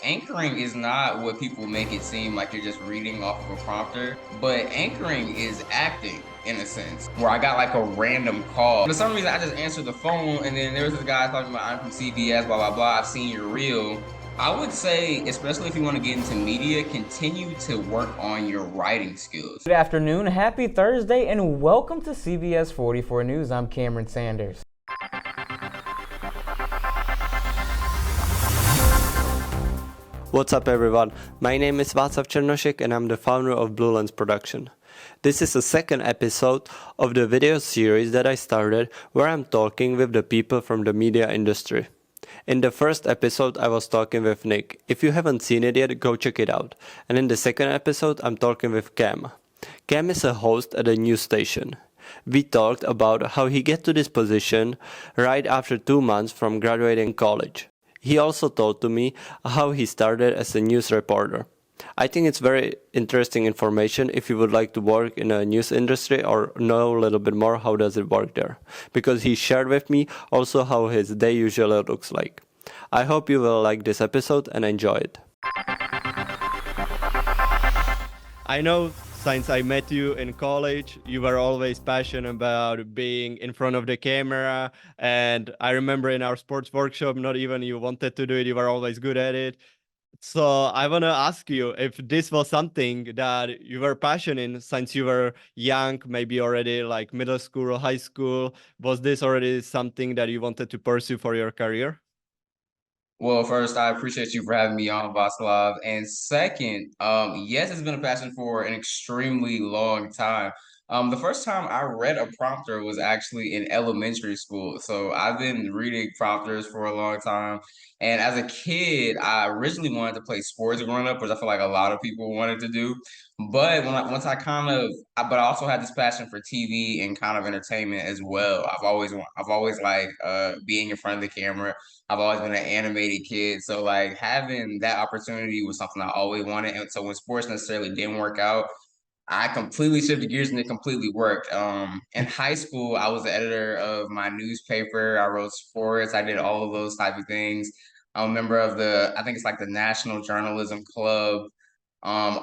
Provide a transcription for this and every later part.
anchoring is not what people make it seem like you're just reading off of a prompter, but anchoring is acting in a sense, where I got like a random call. For some reason, I just answered the phone, and then there was this guy talking about I'm from CBS, blah, blah, blah. I've seen your reel. I would say, especially if you want to get into media, continue to work on your writing skills. Good afternoon, happy Thursday, and welcome to CBS 44 News. I'm Cameron Sanders. What's up everyone, my name is Václav Černošek and I'm the founder of BLUELENS Production. This is the second episode of the video series that I started where I'm talking with the people from the media industry. In the first episode I was talking with Nick. If you haven't seen it yet, go check it out. And in the second episode I'm talking with Cam. Cam is a host at a news station. We talked about how he got to this position right after 2 months from graduating college. He also told to me how he started as a news reporter. I think it's very interesting information if you would like to work in a news industry or know a little bit more how does it work there. Because he shared with me also how his day usually looks like. I hope you will like this episode and enjoy it. I know since I met you in college, you were always passionate about being in front of the camera. And I remember in our sports workshop, not even you wanted to do it, you were always good at it. So I want to ask you if this was something that you were passionate in since you were young, maybe already like middle school or high school. Was this already something that you wanted to pursue for your career? Well, first, I appreciate you for having me on, Václav. And second, yes, it's been a passion for an extremely long time. The first time I read a prompter was actually in elementary school. So I've been reading prompters for a long time. And as a kid, I originally wanted to play sports growing up, which I feel like a lot of people wanted to do. But once I but I also had this passion for TV and kind of entertainment as well. I've always liked being in front of the camera. I've always been an animated kid, so like having that opportunity was something I always wanted. And so when sports necessarily didn't work out, I completely shifted gears and it completely worked. In high school, I was the editor of my newspaper. I wrote sports. I did all of those type of things. I'm a member of I think it's like the National Journalism Club. Growing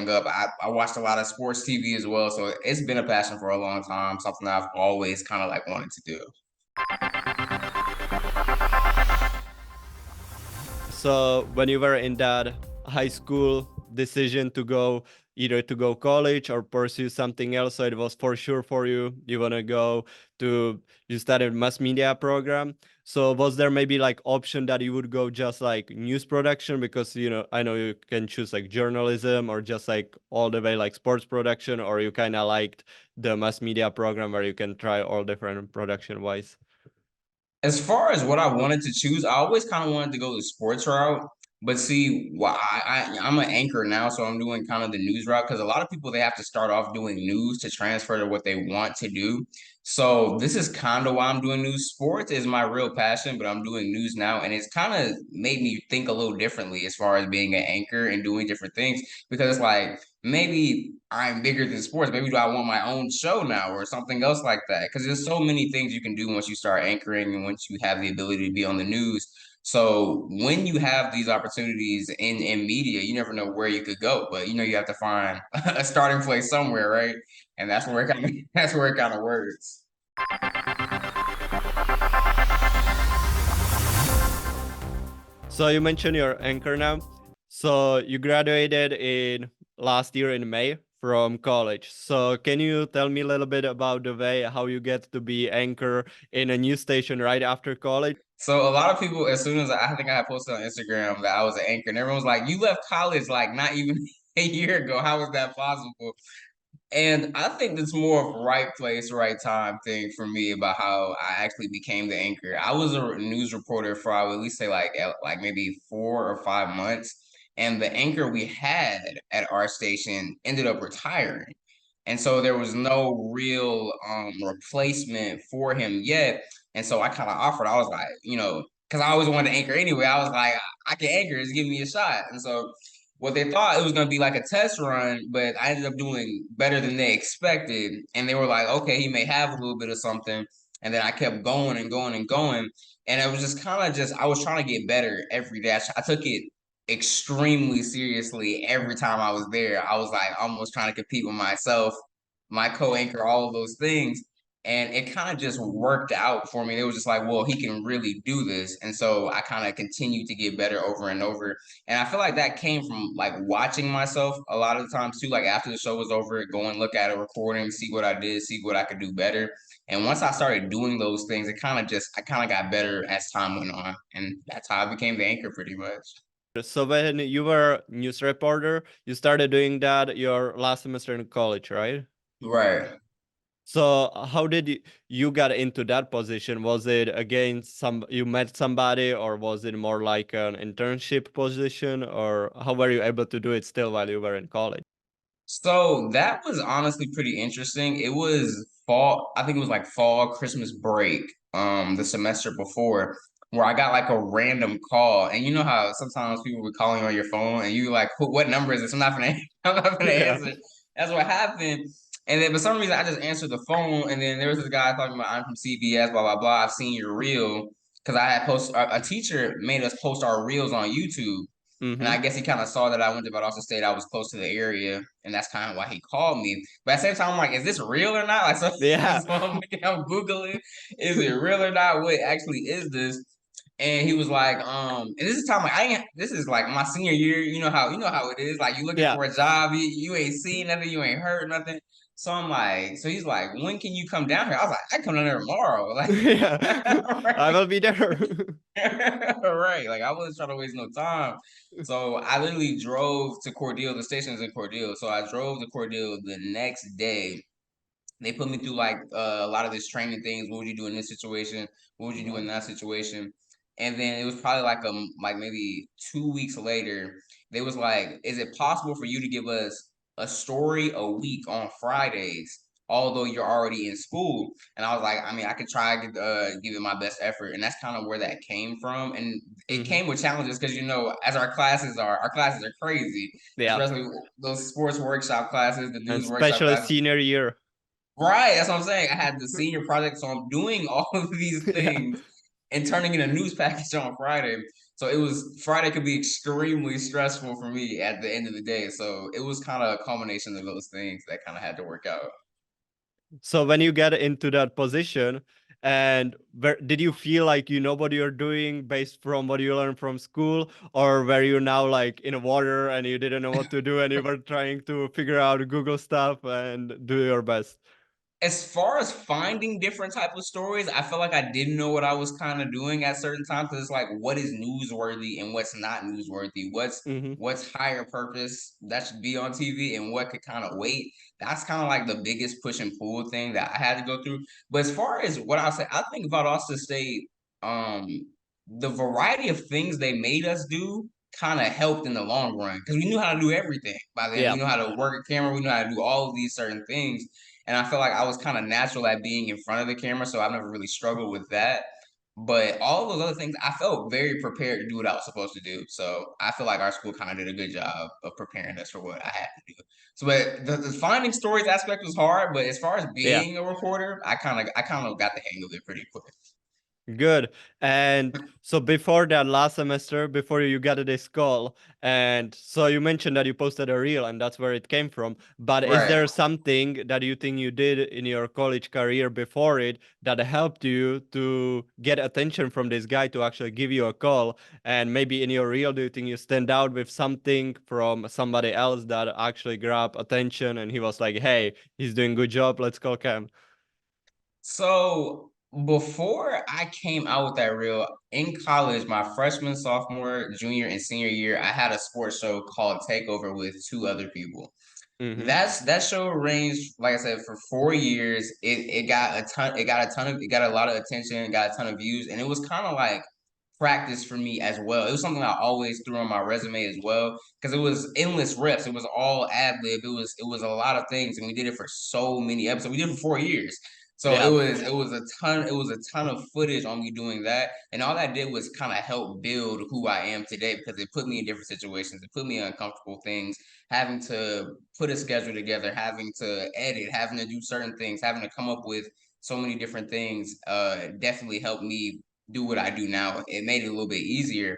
up, I watched a lot of sports TV as well. So it's been a passion for a long time, something I've always kind of like wanted to do. So when you were in that high school decision to go either to go college or pursue something else, so it was for sure for you, you want to go to, you studied mass media program. So was there maybe like option that you would go just like news production? Because, you know, I know you can choose like journalism or just like all the way like sports production, or you kind of liked the mass media program where you can try all different production wise? As far as what I wanted to choose, I always kind of wanted to go the sports route. But see, I'm an anchor now, so I'm doing kind of the news route because a lot of people they have to start off doing news to transfer to what they want to do. So this is kind of why I'm doing news. Sports is my real passion, but I'm doing news now, and it's kind of made me think a little differently as far as being an anchor and doing different things because it's like maybe I'm bigger than sports. Maybe do I want my own show now or something else like that? Because there's so many things you can do once you start anchoring and once you have the ability to be on the news. So when you have these opportunities in media, you never know where you could go, but you know you have to find a starting place somewhere, right? And that's where it kind of that's where it kind of works. So you mentioned your anchor now. So you graduated in last year in May from college. So can you tell me a little bit about the way how you get to be anchor in a news station right after college? So a lot of people, as soon as I think I had posted on Instagram that I was an anchor, and everyone was like, "You left college like not even a year ago. How is that possible?" And I think it's more of right place, right time thing for me about how I actually became the anchor. I was a news reporter for I would at least say like maybe 4 or 5 months, and the anchor we had at our station ended up retiring, and so there was no real replacement for him yet. And so I kind of offered. I was like, because I always wanted to anchor anyway. I was like, I can anchor. Just give me a shot. And so what they thought it was going to be like a test run, but I ended up doing better than they expected. And they were like, okay, he may have a little bit of something. And then I kept going and going and going. And it was just kind of just I was trying to get better every day. I took it extremely seriously every time I was there. I was like almost trying to compete with myself, my co-anchor, all of those things. And it kind of just worked out for me. It was just like, well, he can really do this. And so I kind of continued to get better over and over. And I feel like that came from like watching myself a lot of the times too. Like after the show was over, go and look at a recording, see what I did, see what I could do better. And once I started doing those things, I kind of got better as time went on. And that's how I became the anchor pretty much. So when you were news reporter, you started doing that your last semester in college, right? Right. So how did you got into that position? Was it again some you met somebody, or was it more like an internship position, or how were you able to do it still while you were in college? So that was honestly pretty interesting. It was fall, I think it was like fall Christmas break, the semester before, where I got like a random call. And you know how sometimes people be calling on your phone and you like, what number is this? I'm not gonna I'm not gonna Yeah. answer. That's what happened. And then for some reason I just answered the phone and then there was this guy talking about I'm from CBS, blah blah blah. I've seen your reel because I had post a teacher made us post our reels on YouTube. And I Mm-hmm. guess he kind of saw that I went to Valdosta State. I was close to the area, and that's kind of why he called me. But at the same time, I'm like, is this real or not? Like, so, Yeah. so I'm Googling, is it real or not? What actually is this? And he was like, and this is time like I ain't this is like my senior year. You know how it is. Like you looking Yeah. for a job, you ain't seen nothing, you ain't heard nothing. So I'm like, so he's like, when can you come down here? I was like, I can come down there tomorrow. Like, Yeah. I right? will be there. Right. Like I wasn't trying to waste no time. So I literally drove to Cordele. The station's in Cordele. So I drove to Cordele the next day. They put me through like a lot of this training things. What would you do in this situation? What would you do in that situation? And then it was probably like maybe 2 weeks later, they was like, is it possible for you to give us a story a week on Fridays, although you're already in school? And I was like, I mean, I could try give it my best effort. And that's kind of where that came from. And it Mm-hmm. came with challenges because as our classes are crazy, Yeah. especially those sports workshop classes, the And news workshop especially classes. senior year. Right, that's what I'm saying. I had the senior project, so I'm doing all of these Yeah. things and turning in a news package on Friday. So it was Friday could be extremely stressful for me at the end of the day. So it was kind of a culmination of those things that kind of had to work out. So when you get into that position, and did you feel like you know what you're doing based from what you learned from school, or were you now like in the water and you didn't know what to do and you were trying to figure out Google stuff and do your best? As far as finding different type of stories, I feel like I didn't know what I was kind of doing at certain times because it's like what is newsworthy and what's not newsworthy. Mm-hmm. What's higher purpose that should be on TV and what could kind of wait. That's kind of like the biggest push and pull thing that I had to go through. But as far as what I say, I think about Austin State, um, the variety of things they made us do kind of helped in the long run because we knew how to do everything by then. Yeah. We knew how to work a camera. We knew how to do all of these certain things. And I feel like I was kind of natural at being in front of the camera, so I've never really struggled with that. But all of those other things, I felt very prepared to do what I was supposed to do. So I feel like our school kind of did a good job of preparing us for what I had to do. So, but the finding stories aspect was hard. But as far as Yeah. being a reporter, I kind of got the hang of it pretty quick. Good. And so before that last semester, before you got this call, and so you mentioned that you posted a reel and that's where it came from. But is Right. there something that you think you did in your college career before it that helped you to get attention from this guy to actually give you a call? And maybe in your reel, do you think you stand out with something from somebody else that actually grabbed attention and he was like, hey, he's doing good job, let's call Cam? So before I came out with that reel in college, my freshman, sophomore, junior, and senior year, I had a sports show called Takeover with two other people. Mm-hmm. That show ranged, like I said, for 4 years. It got it got a lot of attention, it got a ton of views, and it was kind of like practice for me as well. It was something I always threw on my resume as well because it was endless reps. It was all ad lib. It was a lot of things, and we did it for so many episodes. We did it for 4 years. So Yeah. it was a ton of footage on me doing that. And all that did was kind of help build who I am today because it put me in different situations. It put me in uncomfortable things, having to put a schedule together, having to edit, having to do certain things, having to come up with so many different things, definitely helped me do what I do now. It made it a little bit easier.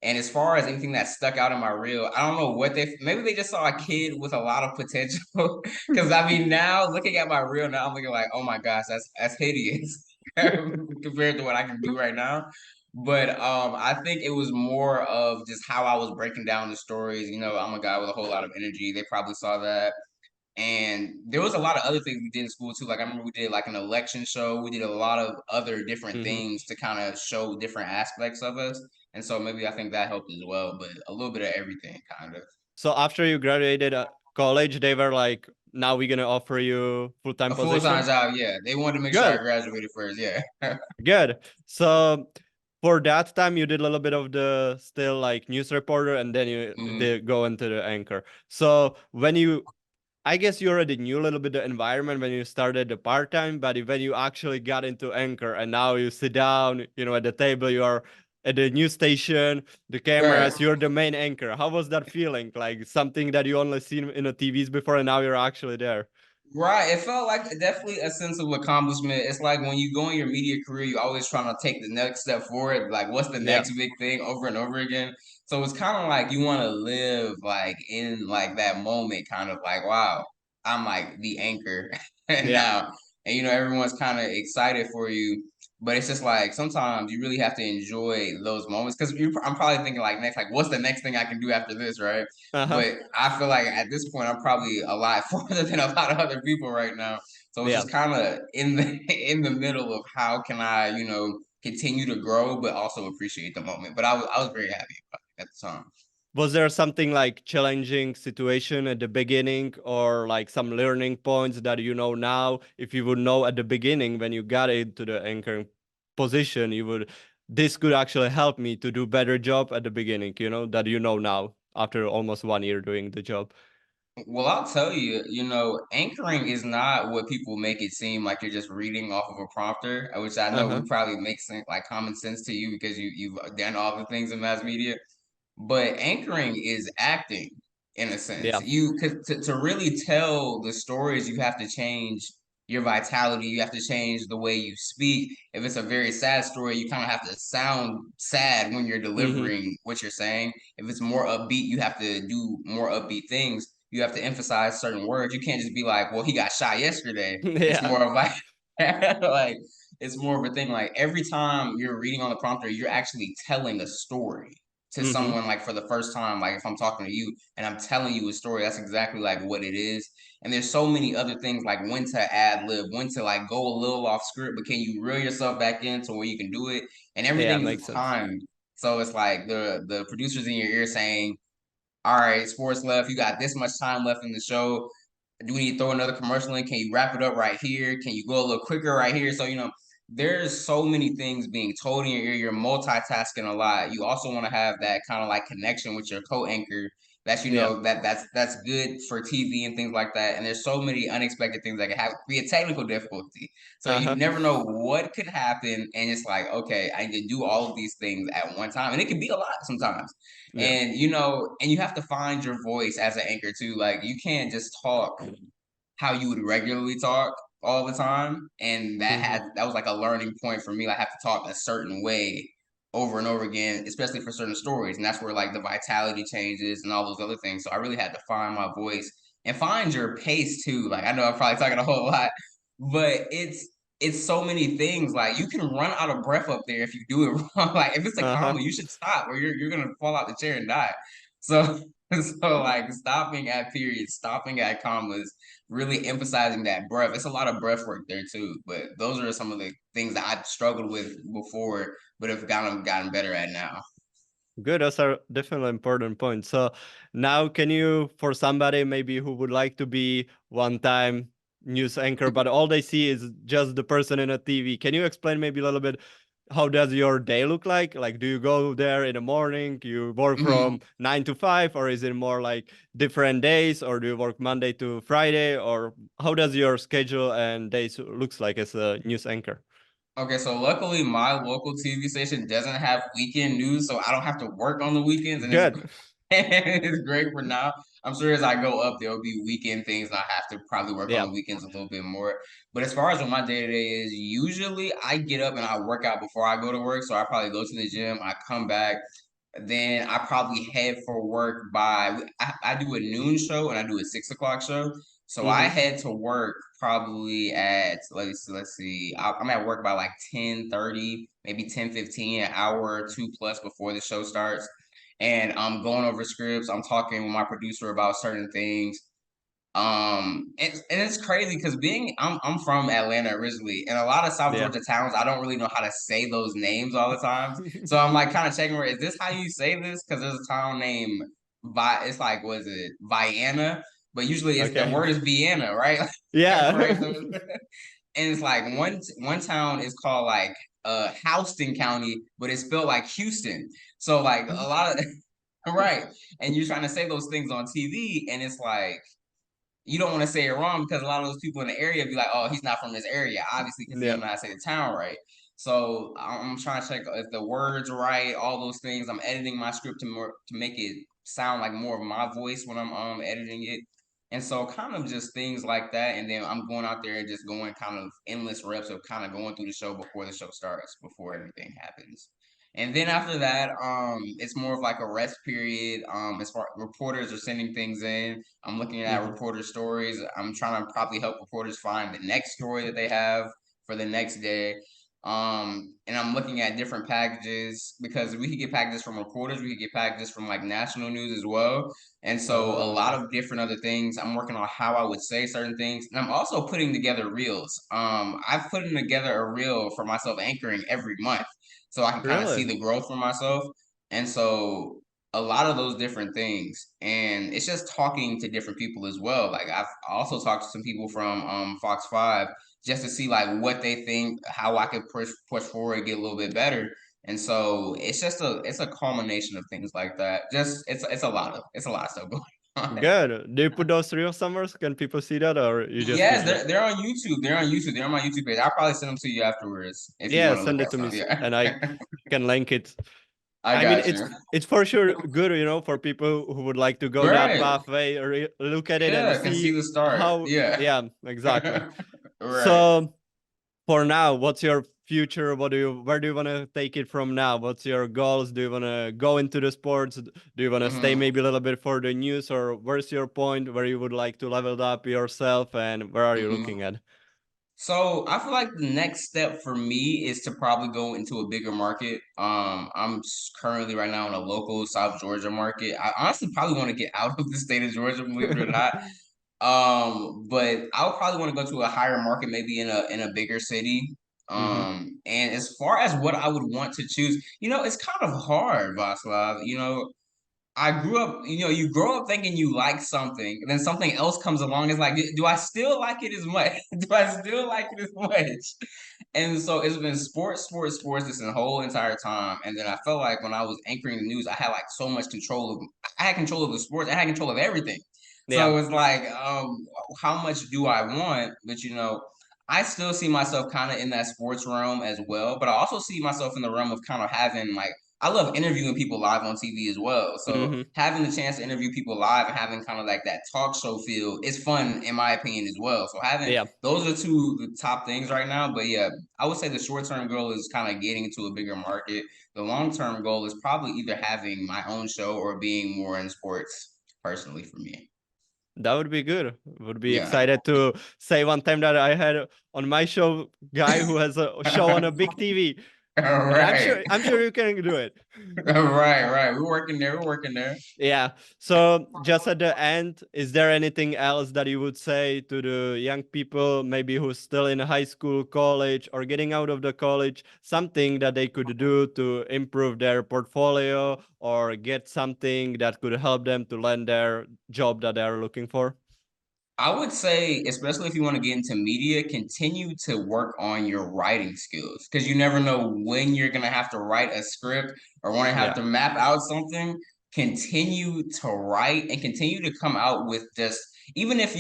And as far as anything that stuck out in my reel, I don't know what maybe they just saw a kid with a lot of potential. Because I mean, now looking at my reel now, I'm looking like, oh my gosh, that's hideous compared to what I can do right now. But I think it was more of just how I was breaking down the stories. You know, I'm a guy with a whole lot of energy. They probably saw that. And there was a lot of other things we did in school too. Like I remember we did like an election show. We did a lot of other different Hmm. things to kind of show different aspects of us. And so maybe I think that helped as well, but a little bit of everything kind of. So after you graduated college, they were like, now we're gonna offer you full-time A full-time position. job, yeah. They wanted to make sure I Good, graduated first, yeah. good. So for that time, you did a little bit of the still like news reporter, and then you Mhm. did go into the anchor. So when you, I guess you already knew a little bit the environment when you started the part time, but when you actually got into anchor and now you sit down, you know, at the table, you are at the news station, the Right. cameras, you're the main anchor. How was that feeling? Like something that you only seen in the TVs before, and now you're actually there. Right. It felt like definitely a sense of accomplishment. It's like when you go in your media career, you're always trying to take the next step forward. Like, what's the Yeah. next big thing over and over again? So it's kind of like you want to live like in like that moment, kind of like, wow, I'm like the anchor Yeah. now. And you know, everyone's kind of excited for you. But it's just like sometimes you really have to enjoy those moments because I'm probably thinking like next, like, what's the next thing I can do after this, right? Uh-huh. But I feel like at this point, I'm probably a lot farther than a lot of other people right now. So it's Yeah. just kind of in the in the middle of how can I, you know, continue to grow, but also appreciate the moment. But I was very happy about it at the time. Was there something like challenging situation at the beginning or like some learning points that you know now? If you would know at the beginning when you got into the anchoring position, you would, this could actually help me to do better job at the beginning, you know, that you know now after almost 1 year doing the job. Well, I'll tell you, you know, anchoring is not what people make it seem like you're just reading off of a prompter, which I know Uh-huh. would probably make sense, like common sense to you because you've done all the things in mass media. But anchoring is acting in a sense. Yeah. You cause to really tell the stories, you have to change your vitality. You have to change the way you speak. If it's a very sad story, you kind of have to sound sad when you're Mm-hmm. delivering what you're saying. If it's more upbeat, you have to do more upbeat things. You have to emphasize certain words. You can't just be like, "Well, he got shot yesterday." It's Yeah. more of like, like it's more of a thing. Like every time you're reading on the prompter, you're actually telling a story to Mm-hmm. someone like for the first time, like if I'm talking to you and I'm telling you a story, that's exactly like what it is. And there's so many other things like when to ad lib, when to like go a little off script, but can you reel yourself back in to where you can do it? And Yeah, everything is makes sense. timed. So it's like the producers in your ear saying, all right, sports left. You got this much time left in the show. Do we need to throw another commercial in? Can you wrap it up right here? Can you go a little quicker right here? So, you know, there's so many things being told in your ear. You're multitasking a lot. You also want to have that kind of like connection with your co-anchor. That's you Yeah. know that's good for TV and things like that. And there's so many unexpected things that can have be a technical difficulty. So you Uh-huh. never know what could happen, and it's like okay, I need to do all of these things at one time, and it can be a lot sometimes. Yeah. And you know, and you have to find your voice as an anchor too. Like you can't just talk how you would regularly talk all the time. And Mm-hmm. that was like a learning point for me. Like, I have to talk a certain way over and over again, especially for certain stories. And that's where like the vitality changes and all those other things. So I really had to find my voice and find your pace too. Like I know I'm probably talking a whole lot, but it's so many things. Like you can run out of breath up there if you do it wrong. Like if it's a Uh-huh. comma, you should stop or you're gonna fall out the chair and die. So so like stopping at periods, stopping at commas, really emphasizing that breath. It's a lot of breath work there too. But those are some of the things that I struggled with before, but have gotten better at now. Good, those are definitely important points. So now can you, for somebody maybe who would like to be one-time news anchor, but all they see is just the person in a TV, can you explain maybe a little bit how does your day look like? Like, do you go there in the morning, you work Mhm. from 9 to 5, or is it more like different days, or do you work Monday to Friday, or how does your schedule and days looks like as a news anchor? Okay, so luckily my local TV station doesn't have weekend news, so I don't have to work on the weekends, and it's Good. it's great for now. I'm sure as I go up, there'll be weekend things, and I have to probably work on Yeah. the weekends a little bit more. But as far as what my day to day is, usually I get up and I work out before I go to work. So I probably go to the gym, I come back, then I probably head for work by I do a noon show and I do a 6 o'clock show. So I Mm-hmm. head to work probably at let's see, I'm at work by like 10:30, maybe 10:15, an hour or two plus before the show starts. And I'm going over scripts. I'm talking with my producer about certain things. And it's crazy because I'm from Atlanta originally, and a lot of South Yeah. Georgia towns I don't really know how to say those names all the time. So I'm like kind of checking where is this how you say this? Because there's a town named it's like what is it Vienna, but usually it's the Okay. word is Vienna, right? Yeah. Right. So, and it's like one town is called like Houston County, but it's spelled like Houston. So like a lot of right, and you're trying to say those things on TV, and it's like you don't want to say it wrong because a lot of those people in the area be like, oh, he's not from this area, obviously, because he Yeah. don't know how to say the town right. So I'm trying to check if the words right, all those things. I'm editing my script to make it sound like more of my voice when I'm editing it. And so kind of just things like that. And then I'm going out there and just going kind of endless reps of kind of going through the show before the show starts, before everything happens. And then after that, it's more of like a rest period. As far reporters are sending things in, I'm looking at Mm-hmm. reporter stories. I'm trying to probably help reporters find the next story that they have for the next day. And I'm looking at different packages because we could get packages from reporters, we could get packages from like national news as well. And so a Oh, lot okay. of different other things. I'm working on how I would say certain things. And I'm also putting together reels. I've put together a reel for myself anchoring every month so I can kind of see Really? the growth for myself. And so a lot of those different things, and it's just talking to different people as well. Like I've also talked to some people from Fox 5 just to see like what they think, how I could push forward, get a little bit better. And so it's a culmination of things like that. Just it's a lot of stuff going on. Good. Do you put those reels somewhere? Can people see that, or you just Yes, keep them? they're on YouTube. They're on YouTube. They're on my YouTube page. I'll probably send them to you afterwards if you Yeah, want to look send it at to me, some. Yeah. and I can link it. I I mean, got you. it's for sure good, for people who would like to go that Right. pathway, or look at it and Yeah, can see see the start. how. Yeah. Yeah, exactly. Right. So for now, what's your future? Where do you want to take it from now? What's your goals? Do you want to go into the sports? Do you want to stay Hmm. maybe a little bit for the news, or where's your point where you would like to level up yourself, and where are you Hmm. looking at? So I feel like the next step for me is to probably go into a bigger market. Currently right now in a local South Georgia market. I honestly probably want to get out of the state of Georgia, believe it or not. But I would probably want to go to a higher market, maybe in a bigger city. Mm-hmm. And as far as what I would want to choose, it's kind of hard, Vaslav. I grew up, you grow up thinking you like something, and then something else comes along. It's like, do I still like it as much? Do I still like it as much? And so it's been sports this whole entire time. And then I felt like when I was anchoring the news, I had like so much control of, I had control of the sports, I had control of everything. Yeah. So it's like, how much do I want? But I still see myself kind of in that sports realm as well. But I also see myself in the realm of kind of having like I love interviewing people live on TV as well. So Mm-hmm. having the chance to interview people live and having kind of like that talk show feel is fun in my opinion as well. So having Yeah. those are the top things right now. But yeah, I would say the short term goal is kind of getting into a bigger market. The long term goal is probably either having my own show or being more in sports personally for me. That would be good. Would be Yeah. excited to say one time that I had on my show guy who has a show on a big TV, All and I'm right. sure I'm sure you can do it. Right, right. We're working there. We're working there. Yeah. So just at the end, is there anything else that you would say to the young people, maybe who's still in high school, college, or getting out of the college, something that they could do to improve their portfolio or get something that could help them to land their job that they're looking for? I would say, especially if you want to get into media, continue to work on your writing skills because you never know when you're gonna have to write a script or want to have Yeah. to map out something. Continue to write and continue to come out with just even if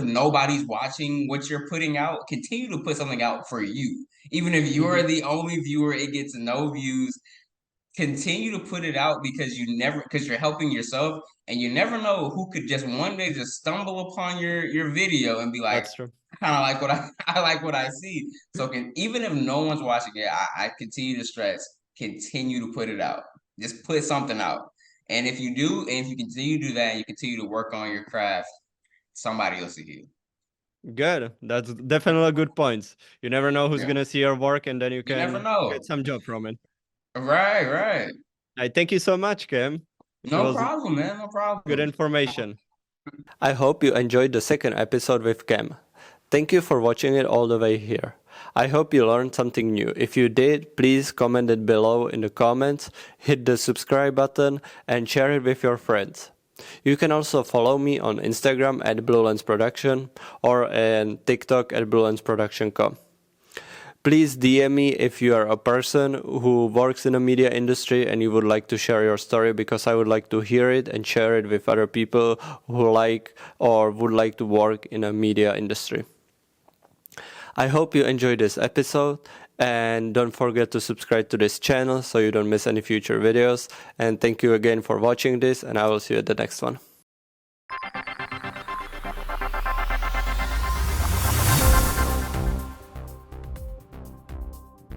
nobody's watching what you're putting out, continue to put something out for you. Even if you are Hmm. the only viewer, it gets no views. continue to put it out because you're helping yourself, and you never know who could just one day just stumble upon your video and be like, That's true. I kind of like what I like what I see. So even if no one's watching it, I continue to stress, continue to put it out. Just put something out. And if you do, and if you continue to do that and you continue to work on your craft, somebody will see you. Good. That's definitely a good point. You never know who's Yeah. gonna see your work, and then you You never can know. get some job from it. Right, right. I thank you so much, Kim. It No was problem, man. No good problem. information. I hope you enjoyed the second episode with Cam. Thank you for watching it all the way here. I hope you learned something new. If you did, please comment it below in the comments, hit the subscribe button, and share it with your friends. You can also follow me on Instagram at BLUELENS PRODUCTION or on TikTok at BLUELENSProduction.com. Please DM me if you are a person who works in the media industry and you would like to share your story, because I would like to hear it and share it with other people who like or would like to work in a media industry. I hope you enjoyed this episode, and don't forget to subscribe to this channel so you don't miss any future videos. And thank you again for watching this, and I will see you at the next one.